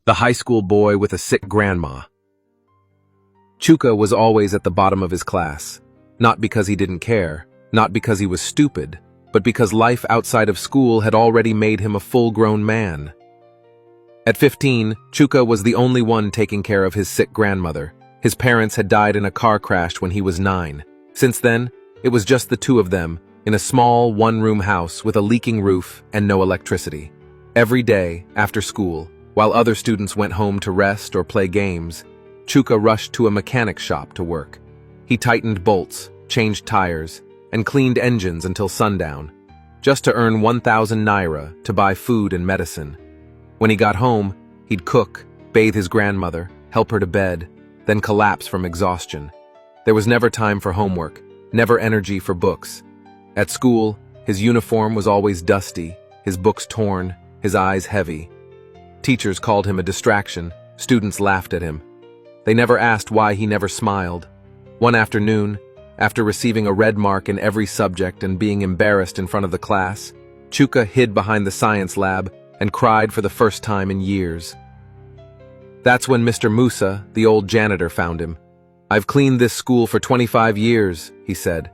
The high school boy with a sick grandma. Chuka was always at the bottom of his class, not because he didn't care, not because he was stupid, but because life outside of school had already made him a full-grown man. At 15, Chuka was the only one taking care of his sick grandmother. His parents had died in a car crash when he was 9. Since then, it was just the two of them, in a small one-room house with a leaking roof and no electricity. Every day, after school, while other students went home to rest or play games, Chuka rushed to a mechanic shop to work. He tightened bolts, changed tires, and cleaned engines until sundown, just to earn 1,000 naira to buy food and medicine. When he got home, he'd cook, bathe his grandmother, help her to bed, then collapse from exhaustion. There was never time for homework, never energy for books. At school, his uniform was always dusty, his books torn, his eyes heavy. Teachers called him a distraction, students laughed at him. They never asked why he never smiled. One afternoon, after receiving a red mark in every subject and being embarrassed in front of the class, Chuka hid behind the science lab and cried for the first time in years. That's when Mr. Musa, the old janitor, found him. "I've cleaned this school for 25 years, he said.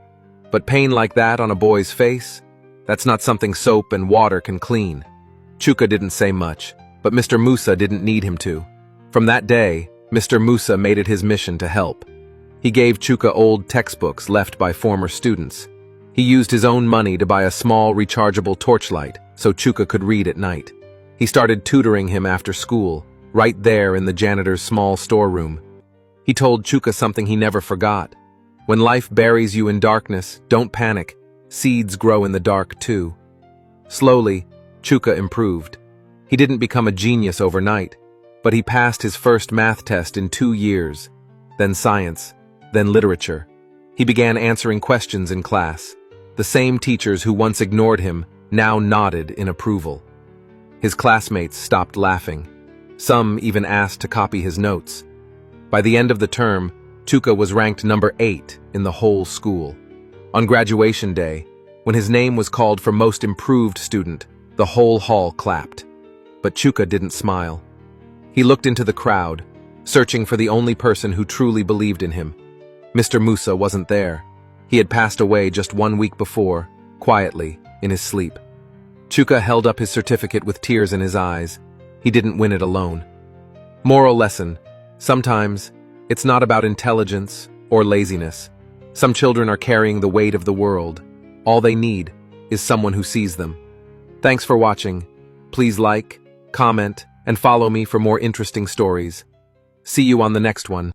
"But pain like that on a boy's face? That's not something soap and water can clean." Chuka didn't say much, but Mr. Musa didn't need him to. From that day, Mr. Musa made it his mission to help. He gave Chuka old textbooks left by former students. He used his own money to buy a small rechargeable torchlight so Chuka could read at night. He started tutoring him after school, right there in the janitor's small storeroom. He told Chuka something he never forgot. When life buries you in darkness, don't panic. Seeds grow in the dark too. Slowly, Chuka improved. He didn't become a genius overnight, but he passed his first math test in 2 years, then science, then literature. He began answering questions in class. The same teachers who once ignored him now nodded in approval. His classmates stopped laughing. Some even asked to copy his notes. By the end of the term, Chuka was ranked number 8 in the whole school. On graduation day, when his name was called for most improved student, the whole hall clapped. But Chuka didn't smile. He looked into the crowd, searching for the only person who truly believed in him. Mr. Musa wasn't there. He had passed away just 1 week before, quietly, in his sleep. Chuka held up his certificate with tears in his eyes. He didn't win it alone. Moral lesson: sometimes, it's not about intelligence or laziness. Some children are carrying the weight of the world. All they need is someone who sees them. Thanks for watching. Please like, comment, and follow me for more interesting stories. See you on the next one.